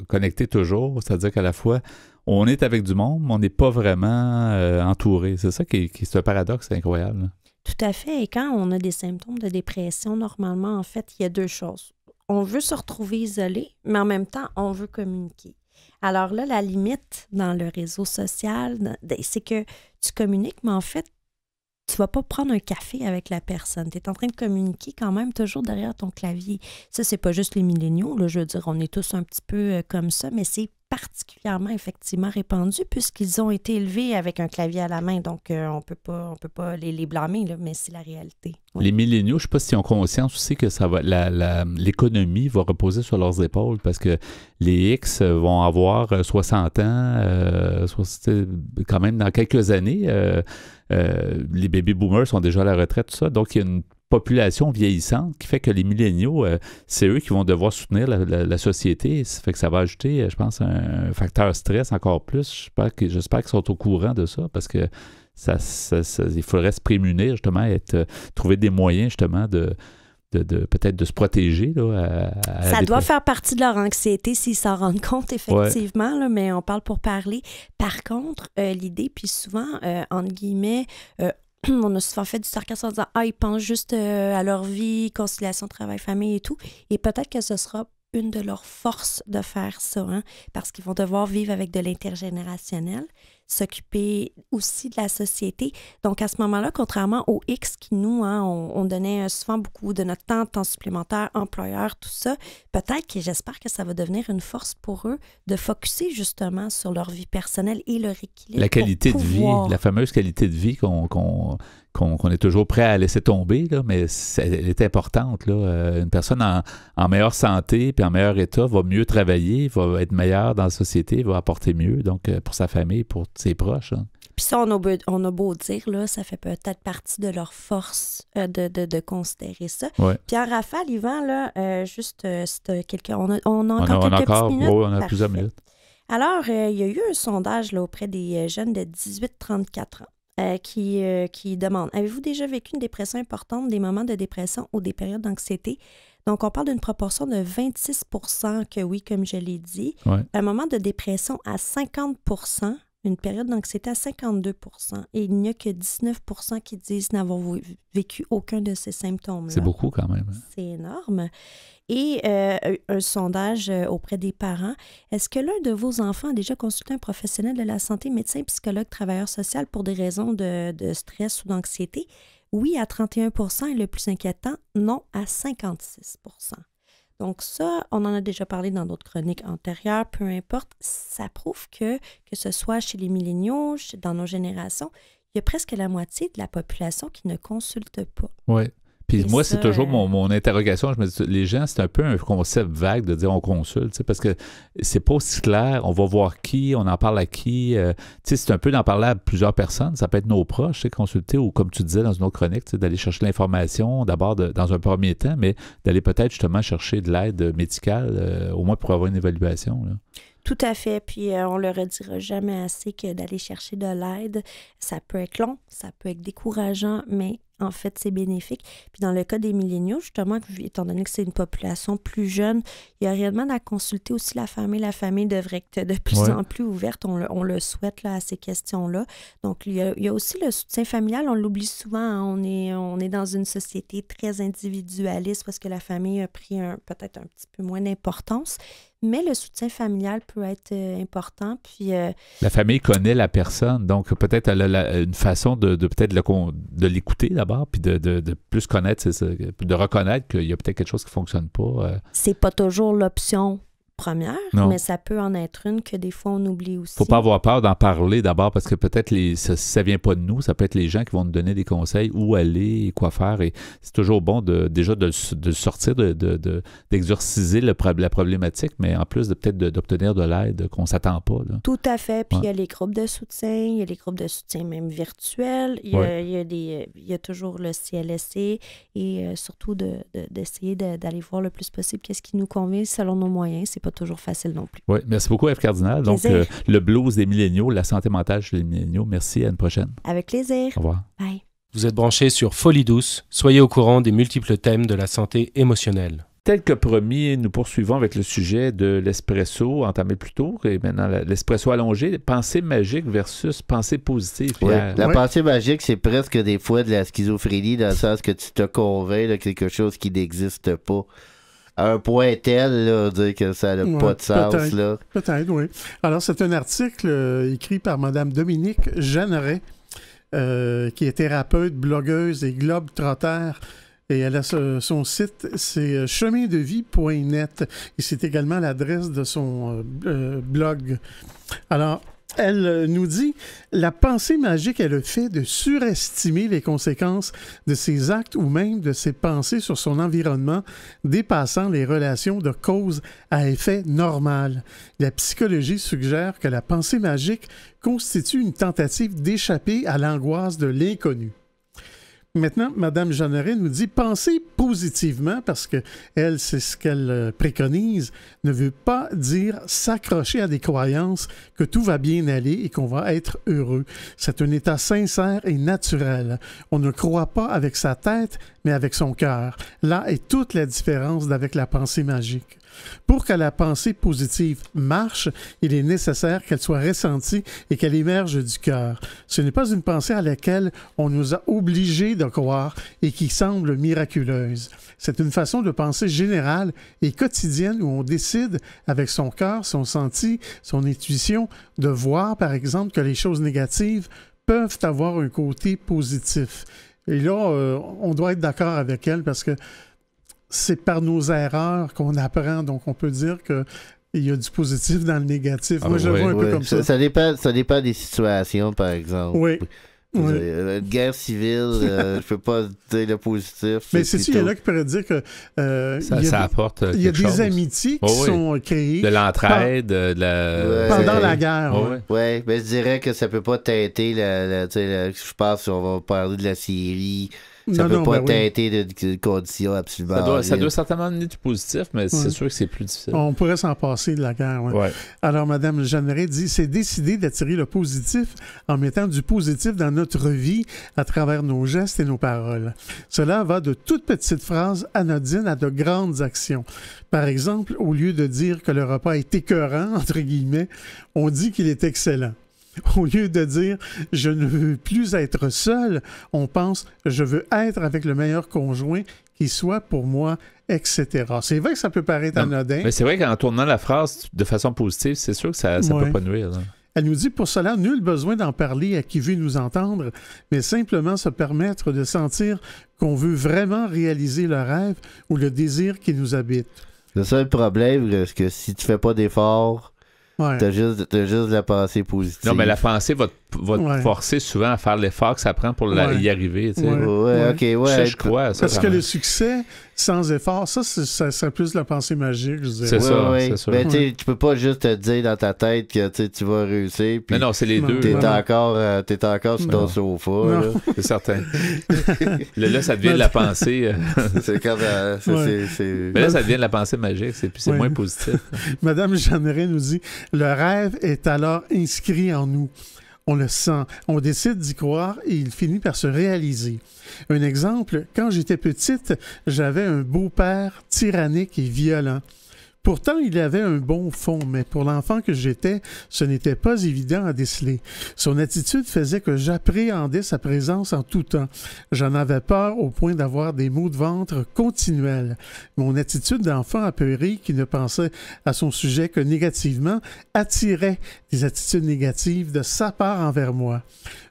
S1: connecté toujours, c'est-à-dire qu'à la fois, on est avec du monde, mais on n'est pas vraiment entouré. C'est ça qui est un paradoxe incroyable. Là.
S8: Tout à fait. Et quand on a des symptômes de dépression, normalement, en fait, il y a deux choses. On veut se retrouver isolé, mais en même temps, on veut communiquer. Alors là, la limite dans le réseau social, c'est que tu communiques, mais en fait, tu ne vas pas prendre un café avec la personne. Tu es en train de communiquer quand même toujours derrière ton clavier. Ça, c'est pas juste les milléniaux. Là, je veux dire, on est tous un petit peu comme ça, mais c'est particulièrement effectivement répandu puisqu'ils ont été élevés avec un clavier à la main. Donc, on peut pas les blâmer, là, mais c'est la réalité. Oui.
S1: Les milléniaux, je ne sais pas s'ils ont conscience aussi que ça va, l'économie va reposer sur leurs épaules parce que les X vont avoir 60 ans, quand même dans quelques années. Les baby boomers sont déjà à la retraite, tout ça. Donc, il y a une population vieillissante qui fait que les milléniaux, c'est eux qui vont devoir soutenir la société. Ça fait que ça va ajouter, je pense, un facteur stress encore plus. J'espère qu'ils sont au courant de ça parce que il faudrait se prémunir, justement, trouver des moyens, justement, de peut-être de se protéger. Là,
S8: ça doit faire partie de leur anxiété s'ils s'en rendent compte, effectivement, là, mais on parle pour parler. Par contre, l'idée, puis souvent, entre guillemets, on a souvent fait du sarcasme en disant « Ah, ils pensent juste à leur vie, conciliation, travail, famille et tout. » Et peut-être que ce sera une de leurs forces de faire ça, parce qu'ils vont devoir vivre avec de l'intergénérationnel, s'occuper aussi de la société. Donc, à ce moment-là, contrairement aux X qui, nous, on donnait souvent beaucoup de notre temps supplémentaire, employeur, tout ça, peut-être que j'espère que ça va devenir une force pour eux de focusser justement sur leur vie personnelle et leur équilibre.
S1: La qualité de vie, la fameuse qualité de vie qu'on est toujours prêt à laisser tomber, là, mais elle est importante. Là. Une personne en meilleure santé puis en meilleur état va mieux travailler, va être meilleure dans la société, va apporter mieux, donc pour sa famille, pour ses proches. Hein.
S8: Puis ça, on a beau dire, là, ça fait peut-être partie de leur force de considérer ça.
S1: Ouais.
S8: Puis en rafale, Yvan, là, juste si tu as quelqu'un... On a encore quelques petites minutes.
S1: Oui, on a plusieurs minutes.
S8: Alors, il y a eu un sondage là, auprès des jeunes de 18-34 ans. Qui demande « Avez-vous déjà vécu une dépression importante, des moments de dépression ou des périodes d'anxiété? » Donc, on parle d'une proportion de 26% que oui, comme je l'ai dit.
S1: Ouais.
S8: Un moment de dépression à 50%, une période d'anxiété à 52 % et il n'y a que 19 % qui disent n'avoir vécu aucun de ces symptômes-là.
S1: C'est beaucoup quand même.
S8: C'est énorme. Et un sondage auprès des parents. Est-ce que l'un de vos enfants a déjà consulté un professionnel de la santé, médecin, psychologue, travailleur social pour des raisons de stress ou d'anxiété? Oui, à 31 % et le plus inquiétant, non à 56 %. Donc ça, on en a déjà parlé dans d'autres chroniques antérieures, peu importe, ça prouve que ce soit chez les milléniaux, dans nos générations, il y a presque la moitié de la population qui ne consulte pas.
S1: Oui. Puis moi,
S8: ça,
S1: c'est toujours mon interrogation. Je me dis, les gens, c'est un peu un concept vague de dire on consulte, parce que c'est pas aussi clair. On va voir qui, on en parle à qui. C'est un peu d'en parler à plusieurs personnes. Ça peut être nos proches, consulter, ou comme tu disais dans une autre chronique, d'aller chercher l'information d'abord dans un premier temps, mais d'aller peut-être justement chercher de l'aide médicale, au moins pour avoir une évaluation. Là.
S8: Tout à fait. Puis on le redira jamais assez que d'aller chercher de l'aide, ça peut être long, ça peut être décourageant, mais en fait, c'est bénéfique. Puis dans le cas des milléniaux, justement, étant donné que c'est une population plus jeune, il y a réellement à consulter aussi la famille. La famille devrait être de plus en plus ouverte. On le souhaite là, à ces questions-là. Donc, il y a aussi le soutien familial. On l'oublie souvent. Hein. On est dans une société très individualiste parce que la famille a pris peut-être un petit peu moins d'importance. Mais le soutien familial peut être important. Puis,
S1: la famille connaît la personne, donc peut-être elle a une façon de peut-être de l'écouter d'abord, puis de plus connaître, de reconnaître qu'il y a peut-être quelque chose qui ne fonctionne pas.
S8: C'est pas toujours l'option première, mais ça peut en être une que des fois on oublie aussi.
S1: Faut pas avoir peur d'en parler d'abord parce que peut-être ça vient pas de nous, ça peut être les gens qui vont nous donner des conseils où aller et quoi faire, et c'est toujours bon de sortir, d'exorciser la problématique, mais en plus peut-être d'obtenir de l'aide qu'on s'attend pas. Là.
S8: Tout à fait, puis il y a les groupes de soutien, il y a les groupes de soutien même virtuels, il y a toujours le CLSC et surtout d'essayer d'aller voir le plus possible qu'est-ce qui nous convient selon nos moyens. C'est pas toujours facile non plus.
S1: Oui, merci beaucoup, Ève Cardinal. Donc, le blues des milléniaux, la santé mentale chez les milléniaux. Merci, à une prochaine.
S8: Avec plaisir.
S1: Au revoir.
S8: Bye.
S9: Vous êtes branchés sur Folie douce. Soyez au courant des multiples thèmes de la santé émotionnelle.
S1: Tel que promis, nous poursuivons avec le sujet de l'espresso entamé plus tôt, et maintenant l'espresso allongé, pensée magique versus pensée positive.
S5: La pensée magique, c'est presque des fois de la schizophrénie, dans le sens que tu te convaincs de quelque chose qui n'existe pas. À un point tel, là, dire que ça n'a pas de sens.
S6: Peut-être, oui. Alors, c'est un article écrit par Mme Dominique Jeanneret, qui est thérapeute, blogueuse et globe-trotter. Et elle a son site, c'est chemindevie.net. Et c'est également l'adresse de son blog. Alors, elle nous dit « La pensée magique est le fait de surestimer les conséquences de ses actes ou même de ses pensées sur son environnement, dépassant les relations de cause à effet normal. La psychologie suggère que la pensée magique constitue une tentative d'échapper à l'angoisse de l'inconnu. » Maintenant, Mme Jeanneret nous dit « Penser positivement », parce que elle, c'est ce qu'elle préconise, ne veut pas dire s'accrocher à des croyances que tout va bien aller et qu'on va être heureux. C'est un état sincère et naturel. On ne croit pas avec sa tête, mais avec son cœur. Là est toute la différence d'avec la pensée magique. Pour que la pensée positive marche, il est nécessaire qu'elle soit ressentie et qu'elle émerge du cœur. Ce n'est pas une pensée à laquelle on nous a obligés de croire et qui semble miraculeuse. C'est une façon de penser générale et quotidienne où on décide avec son cœur, son senti, son intuition, de voir, par exemple, que les choses négatives peuvent avoir un côté positif. Et là, on doit être d'accord avec elle parce que c'est par nos erreurs qu'on apprend. Donc, on peut dire qu'il y a du positif dans le négatif. Moi, je le vois un peu comme ça.
S5: Ça dépend des situations, par exemple.
S6: Oui.
S5: Une guerre civile, je peux pas dire le positif.
S6: Mais c'est sûr, il y en a qui pourraient dire que
S1: ça apporte quelque chose.
S6: Il y a des amitiés qui sont créées.
S1: De l'entraide,
S6: pendant la guerre.
S5: Oui, mais je dirais que ça peut pas teinter je pense qu'on va parler de la Syrie. Ça peut pas teinter de conditions absolument.
S1: Ça doit certainement amener du positif, mais c'est sûr que c'est plus difficile.
S6: On pourrait s'en passer de la guerre. Ouais. Alors, Mme Jeanneret dit « C'est décider d'attirer le positif en mettant du positif dans notre vie à travers nos gestes et nos paroles. Cela va de toutes petites phrases anodines à de grandes actions. Par exemple, au lieu de dire que le repas est écœurant, entre guillemets, on dit qu'il est excellent. Au lieu de dire « je ne veux plus être seul », on pense « je veux être avec le meilleur conjoint qui soit pour moi », etc. C'est vrai que ça peut paraître anodin.
S1: Mais c'est vrai qu'en tournant la phrase de façon positive, c'est sûr que ça peut pas nuire. Là.
S6: Elle nous dit, pour cela, nul besoin d'en parler à qui veut nous entendre, mais simplement se permettre de sentir qu'on veut vraiment réaliser le rêve ou le désir qui nous habite.
S5: Le seul problème, c'est que si tu fais pas d'efforts, t'as juste de la pensée positive.
S1: Non, mais la pensée va te forcer souvent à faire l'effort que ça prend pour y arriver. Tu sais.
S5: Je
S1: crois. Ça,
S6: parce que le succès, sans effort, ça serait plus la pensée magique, je dirais.
S1: C'est ça.
S5: Ben, tu peux pas juste te dire dans ta tête que tu vas réussir.
S1: Mais non, c'est les deux.
S5: T'es encore sur ton sofa. Là.
S1: C'est certain. Là, ça devient de la pensée.
S5: C'est comme...
S1: Mais là, ça devient de la pensée magique. C'est moins positif.
S6: Madame Jeanneret nous dit, le rêve est alors inscrit en nous. On le sent, on décide d'y croire et il finit par se réaliser. Un exemple, quand j'étais petite, j'avais un beau-père tyrannique et violent. Pourtant, il avait un bon fond, mais pour l'enfant que j'étais, ce n'était pas évident à déceler. Son attitude faisait que j'appréhendais sa présence en tout temps. J'en avais peur au point d'avoir des maux de ventre continuels. Mon attitude d'enfant apeuré qui ne pensait à son sujet que négativement attirait des attitudes négatives de sa part envers moi.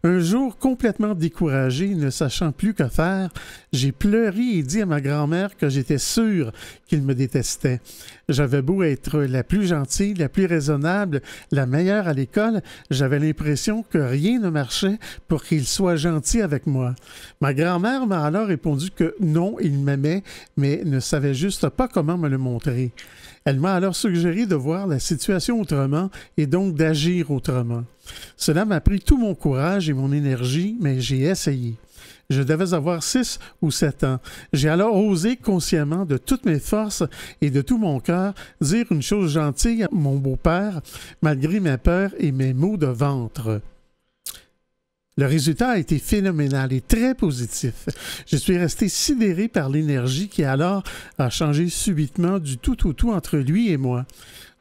S6: Un jour, complètement découragé, ne sachant plus que faire, j'ai pleuré et dit à ma grand-mère que j'étais sûr qu'il me détestait. J'avais beau être la plus gentille, la plus raisonnable, la meilleure à l'école, j'avais l'impression que rien ne marchait pour qu'il soit gentil avec moi. Ma grand-mère m'a alors répondu que non, il m'aimait, mais ne savait juste pas comment me le montrer. Elle m'a alors suggéré de voir la situation autrement et donc d'agir autrement. Cela m'a pris tout mon courage et mon énergie, mais j'ai essayé. Je devais avoir 6 ou 7 ans. J'ai alors osé consciemment, de toutes mes forces et de tout mon cœur, dire une chose gentille à mon beau-père, malgré ma peur et mes maux de ventre. Le résultat a été phénoménal et très positif. Je suis resté sidéré par l'énergie qui alors a changé subitement du tout entre lui et moi.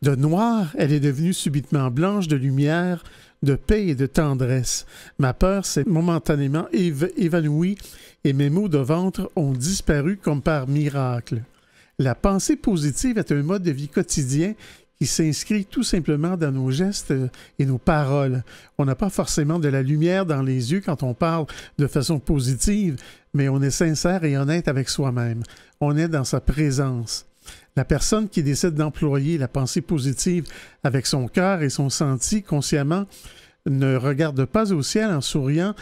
S6: De noir, elle est devenue subitement blanche de lumière, de paix et de tendresse. Ma peur s'est momentanément évanouie et mes maux de ventre ont disparu comme par miracle. La pensée positive est un mode de vie quotidien qui s'inscrit tout simplement dans nos gestes et nos paroles. On n'a pas forcément de la lumière dans les yeux quand on parle de façon positive, mais on est sincère et honnête avec soi-même. On est dans sa présence. La personne qui décide d'employer la pensée positive avec son cœur et son senti consciemment ne regarde pas au ciel en souriant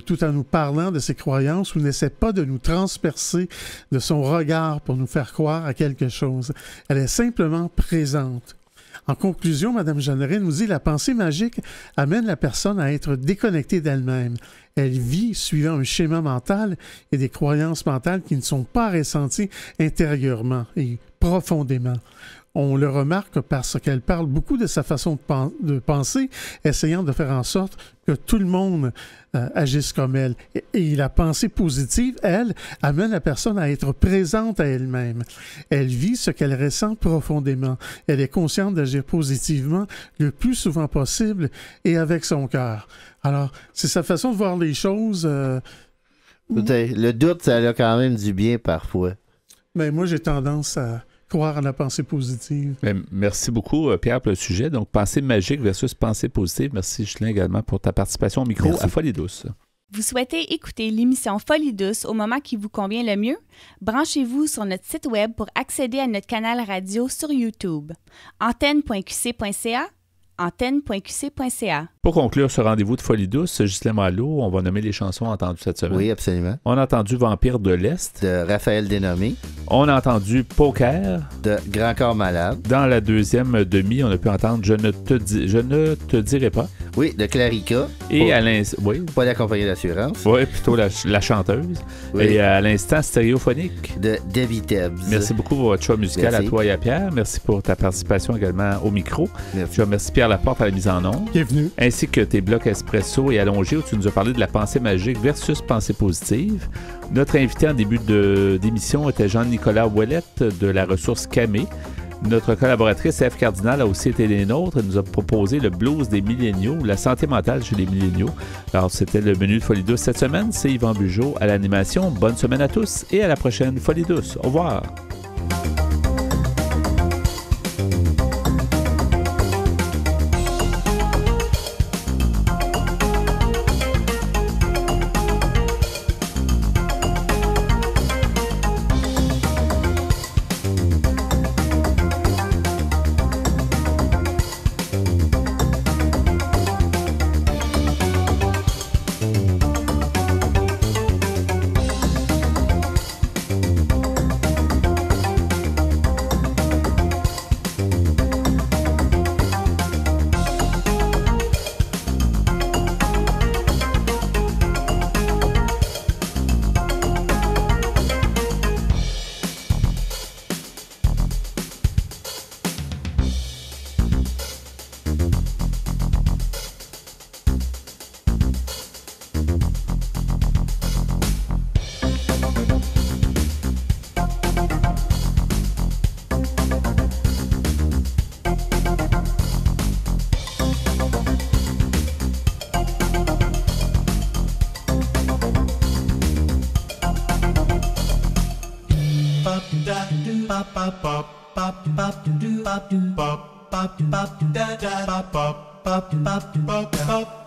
S6: tout en nous parlant de ses croyances ou n'essaie pas de nous transpercer de son regard pour nous faire croire à quelque chose. Elle est simplement présente. En conclusion, Mme Jeanneret nous dit « La pensée magique amène la personne à être déconnectée d'elle-même. Elle vit suivant un schéma mental et des croyances mentales qui ne sont pas ressenties intérieurement et profondément. » On le remarque parce qu'elle parle beaucoup de sa façon de penser, essayant de faire en sorte que tout le monde agisse comme elle. Et la pensée positive, elle, amène la personne à être présente à elle-même. Elle vit ce qu'elle ressent profondément. Elle est consciente d'agir positivement le plus souvent possible et avec son cœur. Alors, c'est sa façon de voir les choses.
S5: Le doute, ça a quand même du bien parfois.
S6: Mais moi, j'ai tendance à croire à la pensée positive.
S1: Merci beaucoup, Pierre, pour le sujet. Donc, pensée magique versus pensée positive. Merci, Ghislain, également, pour ta participation au micro à Folie douce.
S10: Vous souhaitez écouter l'émission Folie douce au moment qui vous convient le mieux? Branchez-vous sur notre site web pour accéder à notre canal radio sur YouTube. antenne.qc.ca antenne.qc.ca.
S1: Pour conclure ce rendez-vous de Folie douce, Ghislain Malo, on va nommer les chansons entendues cette semaine.
S5: Oui, absolument.
S1: On a entendu Vampire de l'Est.
S5: De Raphaël Dénommé.
S1: On a entendu Poker.
S5: De Grand Corps Malade.
S1: Dans la deuxième demi, on a pu entendre Je ne te dirai pas.
S5: Oui, de Clarica.
S1: Et
S5: pas la compagnie d'assurance.
S1: Oui, plutôt la chanteuse. Oui. Et à l'instant, Stéréophonique.
S5: De Debbie Tebbs.
S1: Merci beaucoup pour votre choix musical. Merci à toi et à Pierre. Merci pour ta participation également au micro.
S5: Merci.
S1: Je remercie Pierre Laporte à la mise en onde.
S6: Bienvenue.
S1: Ainsi que tes blocs espresso et allongés où tu nous as parlé de la pensée magique versus pensée positive. Notre invité en début d'émission était Jean-Nicolas Ouellette de la ressource Camé. Notre collaboratrice Ève Cardinal a aussi été des nôtres. Elle nous a proposé le blues des milléniaux, la santé mentale chez les milléniaux. Alors, c'était le menu de Folie douce cette semaine. C'est Yvan Bugeaud à l'animation. Bonne semaine à tous et à la prochaine Folie douce. Au revoir.
S11: Bop